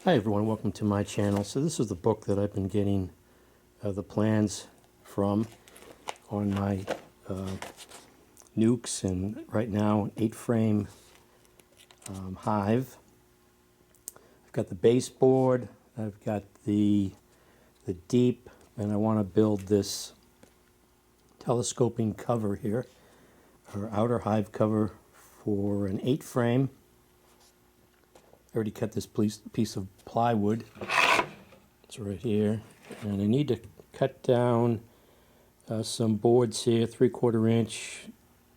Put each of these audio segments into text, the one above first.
Hi everyone, welcome to my channel. So this is the book that I've been getting the plans from on my nukes, and right now 8-frame Hive. I've got the baseboard, I've got the deep, and I want to build this telescoping cover here, or outer Hive cover for an 8-frame. I already cut this piece of plywood. It's right here, and I need to cut down some boards here, 3/4 inch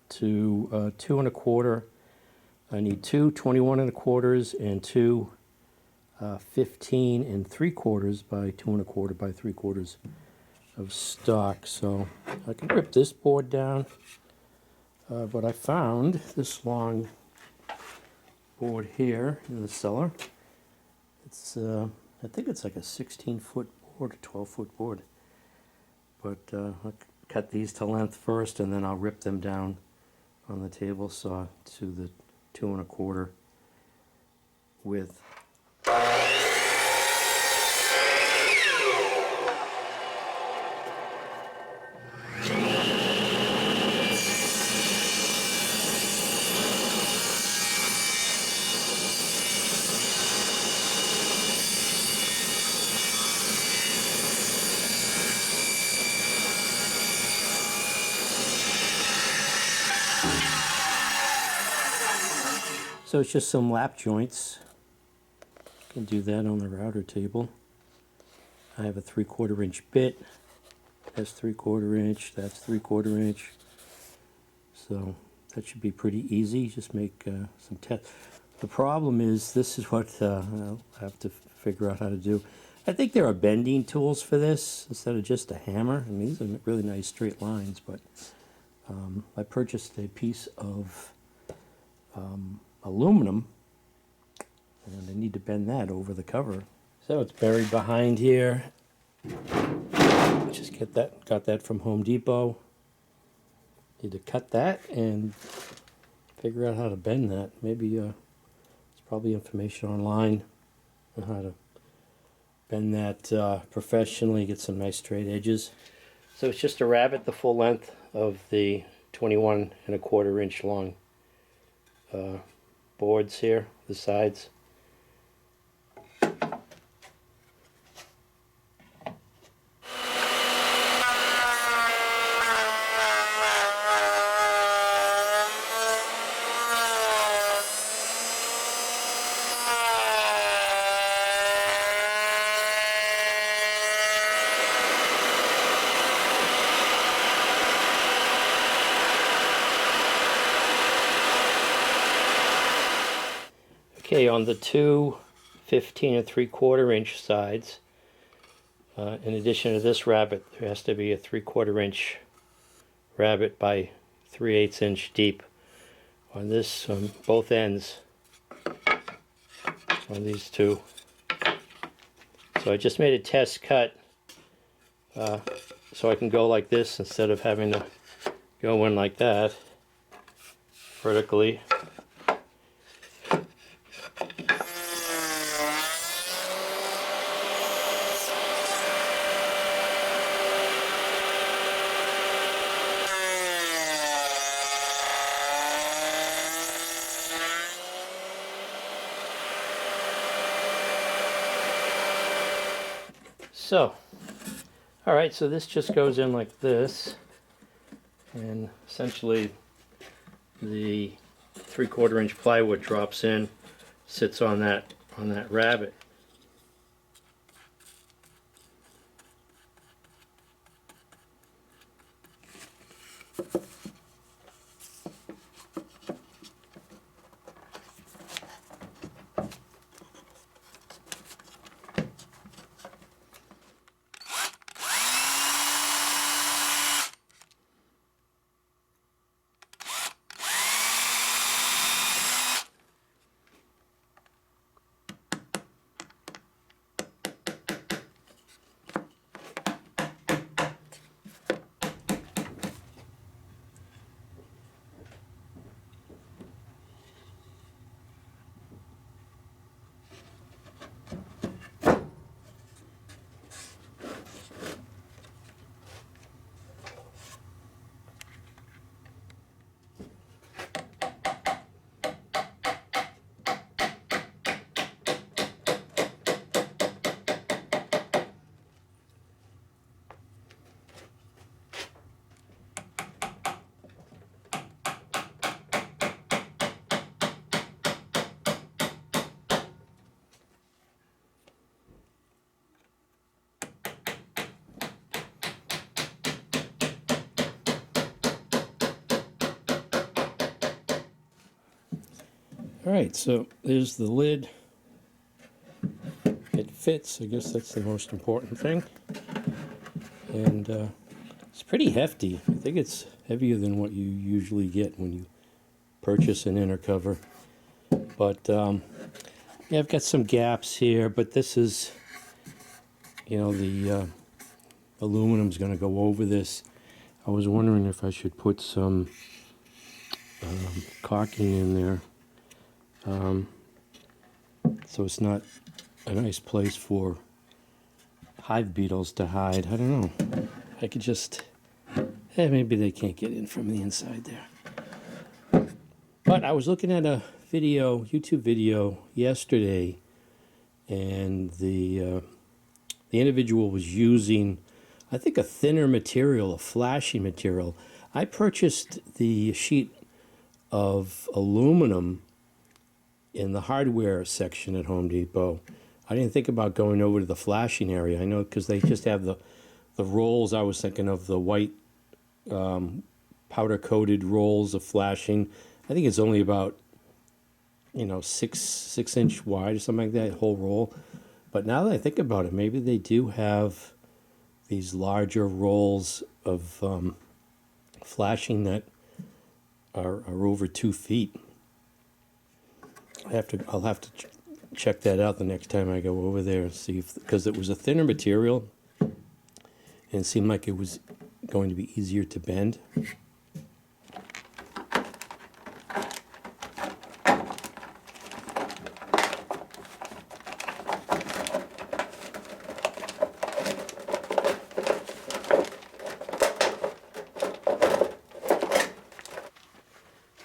to 2 1/4. I need two 21 1/4s and two 15 3/4 by 2 1/4 by 3/4 of stock. So I can rip this board down, but I found this long board here in the cellar. It's I think it's like a 16-foot board, a 12-foot board. But I'll cut these to length first, and then I'll rip them down on the table saw to the 2 1/4 width. So it's just some lap joints. You can do that on the router table. I have a 3/4 inch bit. That's 3/4 inch. That's 3/4 inch. So that should be pretty easy. Just make some tests. The problem is, this is what I'll have to figure out how to do. I think there are bending tools for this instead of just a hammer. I mean, these are really nice straight lines, but I purchased a piece of aluminum, and I need to bend that over the cover. So it's buried behind here. Just got that from Home Depot. Need to cut that and figure out how to bend that. Maybe there's probably information online on how to bend that professionally, get some nice straight edges. So it's just a rabbet the full length of the 21 1/4 inch long boards here, the sides. Okay, on the two 15 3/4 inch sides, in addition to this rabbet, there has to be a 3/4 inch rabbet by 3/8 inch deep on this, on both ends, on these two. So I just made a test cut so I can go like this instead of having to go in like that vertically. So, alright, so this just goes in like this, and essentially the 3/4 inch plywood drops in, sits on that rabbet. Alright, so there's the lid. It fits, I guess that's the most important thing. And it's pretty hefty. I think it's heavier than what you usually get when you purchase an inner cover. But yeah, I've got some gaps here, but this is, you know, the aluminum's going to go over this. I was wondering if I should put some caulking in there, so it's not a nice place for hive beetles to hide. I don't know. I could just, maybe they can't get in from the inside there. But I was looking at a video, YouTube video yesterday, and the individual was using, I think, a thinner material, a flashy material. I purchased the sheet of aluminum in the hardware section at Home Depot. I didn't think about going over to the flashing area. I know because they just have the rolls. I was thinking of the white powder-coated rolls of flashing. I think it's only about, you know, six inch wide or something like that, whole roll. But now that I think about it, maybe they do have these larger rolls of flashing that are over 2 feet. I'll have to check that out the next time I go over there and see if, because it was a thinner material and it seemed like it was going to be easier to bend.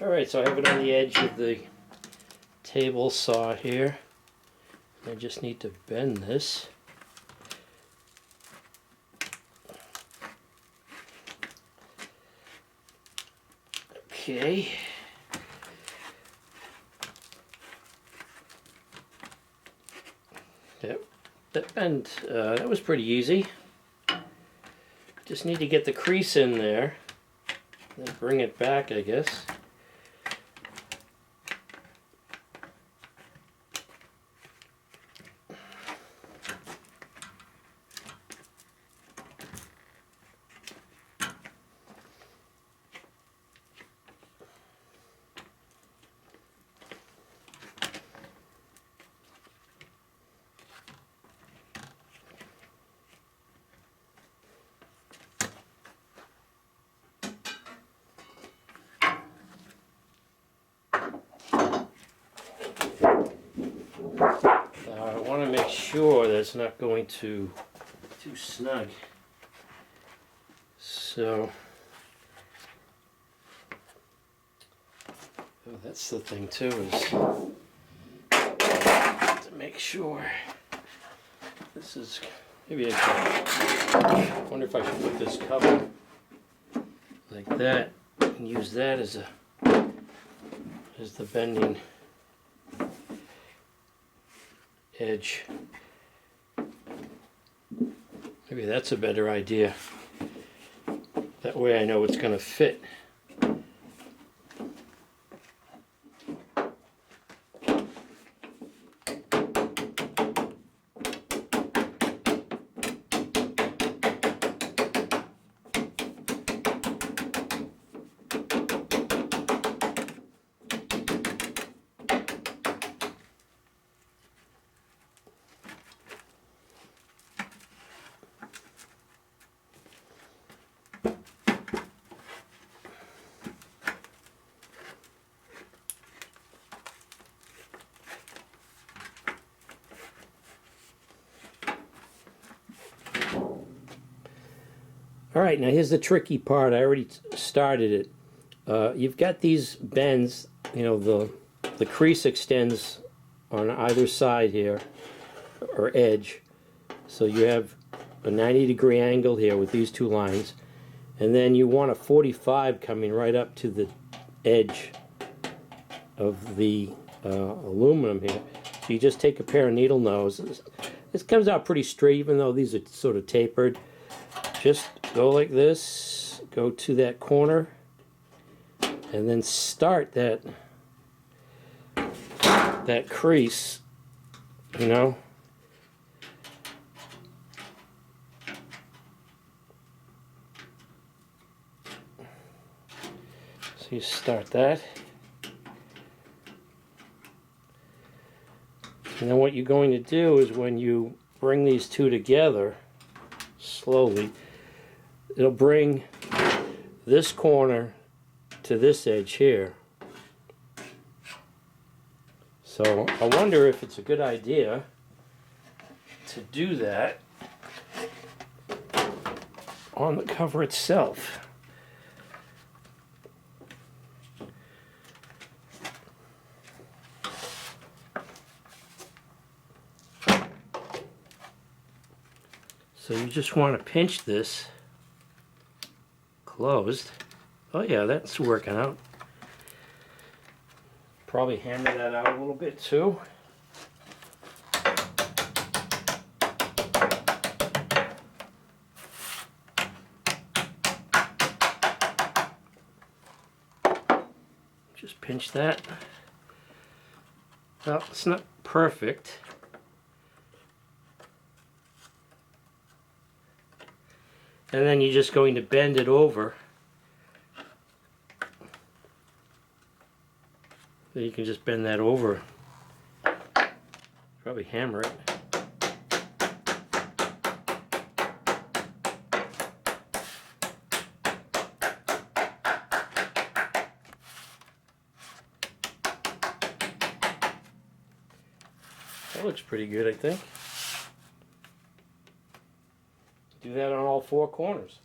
Alright, so I have it on the edge of the table saw here. I just need to bend this. Okay. Yep, that bend, that was pretty easy. Just need to get the crease in there, then bring it back, I guess. I want to make sure that it's not going too snug. So, oh, that's the thing too, is to make sure this is, maybe I wonder if I should put this cover like that and use that as the bending edge. Maybe that's a better idea. That way I know it's going to fit. Alright, now here's the tricky part. I already started it. You've got these bends, you know, the crease extends on either side here, or edge. So you have a 90-degree angle here with these two lines. And then you want a 45 coming right up to the edge of the aluminum here. So you just take a pair of needle noses. This comes out pretty straight, even though these are sort of tapered. Just go like this, go to that corner, and then start that that crease, you know. So you start that. And then what you're going to do is when you bring these two together slowly, it'll bring this corner to this edge here. So I wonder if it's a good idea to do that on the cover itself. So you just want to pinch this closed. Oh yeah, that's working out. Probably hammer that out a little bit too. Just pinch that. Well, it's not perfect. And then you're just going to bend it over. So you can just bend that over. Probably hammer it. That looks pretty good, I think. Do that on all four corners.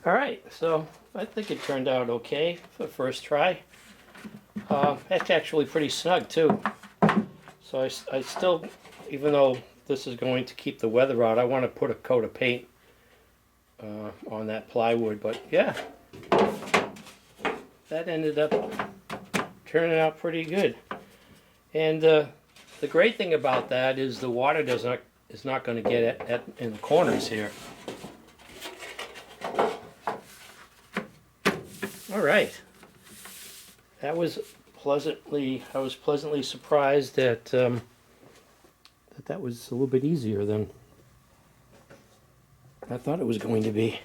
All right, so I think it turned out okay for the first try. That's actually pretty snug too. So I still, even though this is going to keep the weather out, I want to put a coat of paint on that plywood. But yeah, that ended up turning out pretty good. And the great thing about that is the water is not going to get in the corners here. All right, I was pleasantly surprised that that was a little bit easier than I thought it was going to be.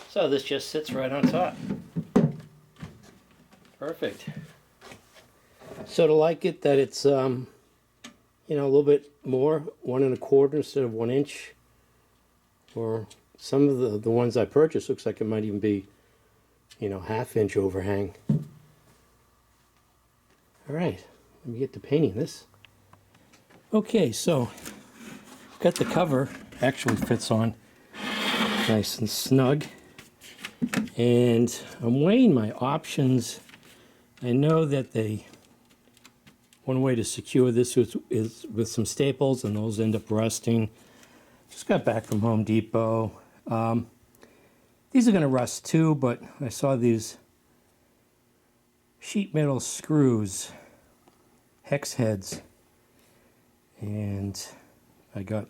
So this just sits right on top. Perfect. So to like it that it's you know, a little bit more, 1 1/4 instead of 1 inch, or some of the ones I purchased looks like it might even be, you know, 1/2 inch overhang. All right, let me get to painting this. Okay, so got the cover, actually fits on nice and snug. And I'm weighing my options. I know that one way to secure this is with some staples, and those end up rusting. Just got back from Home Depot. These are going to rust too, but I saw these sheet metal screws, hex heads, and I got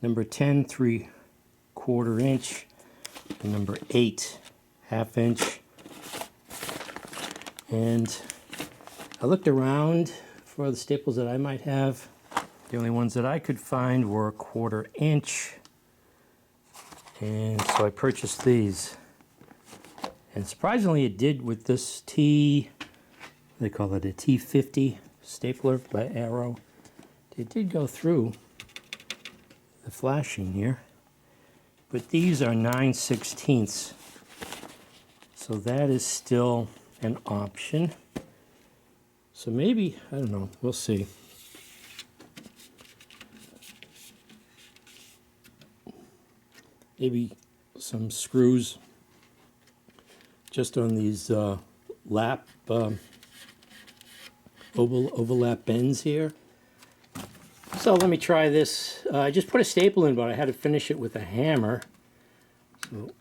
number 10 3/4 inch and number 8 1/2 inch. And I looked around for the staples that I might have. The only ones that I could find were 1/4 inch, and so I purchased these. And surprisingly, it did with this they call it a T50 stapler by Arrow. It did go through the flashing here. But these are 9/16, so that is still an option. So maybe, I don't know, we'll see. maybe some screws just on these lap overlap bends here. So let me try this. I just put a staple in, but I had to finish it with a hammer. So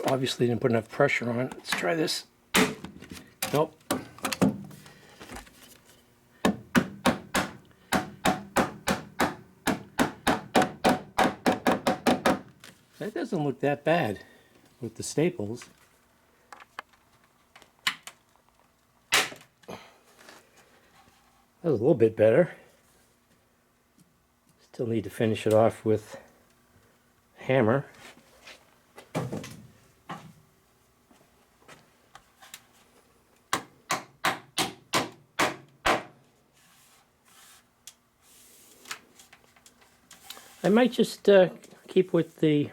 obviously didn't put enough pressure on. Let's try this. Nope. That doesn't look that bad with the staples. That was a little bit better. Still need to finish it off with a hammer. I might just keep with the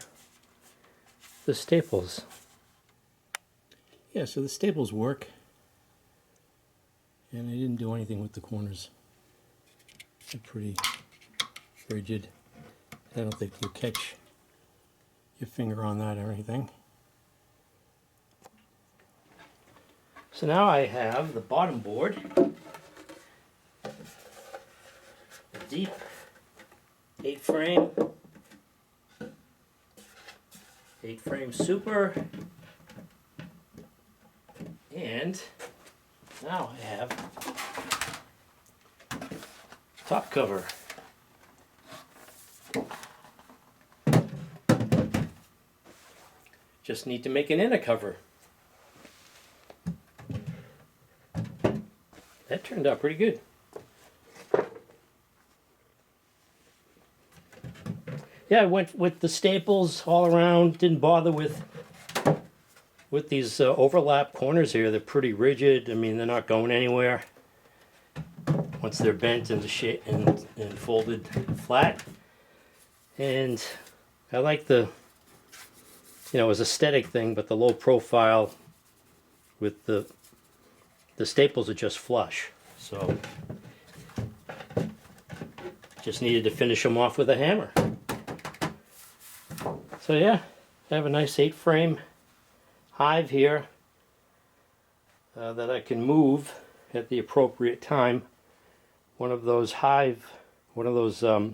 staples. Yeah, so the staples work. And I didn't do anything with the corners. They're pretty rigid. I don't think you'll catch your finger on that or anything. So now I have the bottom board, a deep 8-frame, 8-frame super, and now I have top cover. Just need to make an inner cover. That turned out pretty good. Yeah, I went with the staples all around, didn't bother with these overlap corners here. They're pretty rigid. I mean, they're not going anywhere once they're bent into shape and folded flat. And I like the, you know, it was an aesthetic thing, but the low profile with the staples are just flush. So just needed to finish them off with a hammer. So yeah, I have a nice 8-frame hive here that I can move at the appropriate time. One of those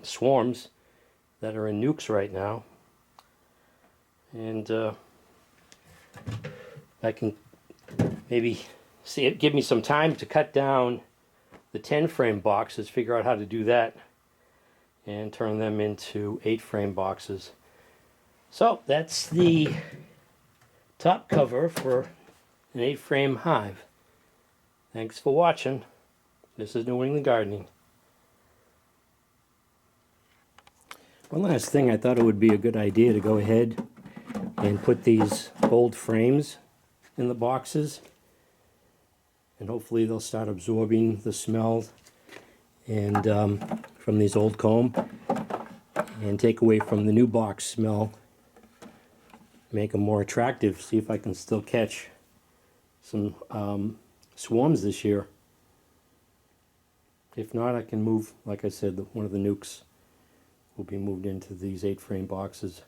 swarms that are in nukes right now, and I can maybe see it give me some time to cut down the 10-frame boxes, figure out how to do that, and turn them into 8-frame boxes. So that's the top cover for an 8-frame hive. Thanks for watching. This is New England Gardening. One last thing, I thought it would be a good idea to go ahead and put these gold frames in the boxes, and hopefully they'll start absorbing the smell and from these old comb, and take away from the new box smell, make them more attractive. See if I can still catch some swarms this year. If not, I can move, like I said, one of the nukes will be moved into these 8-frame boxes.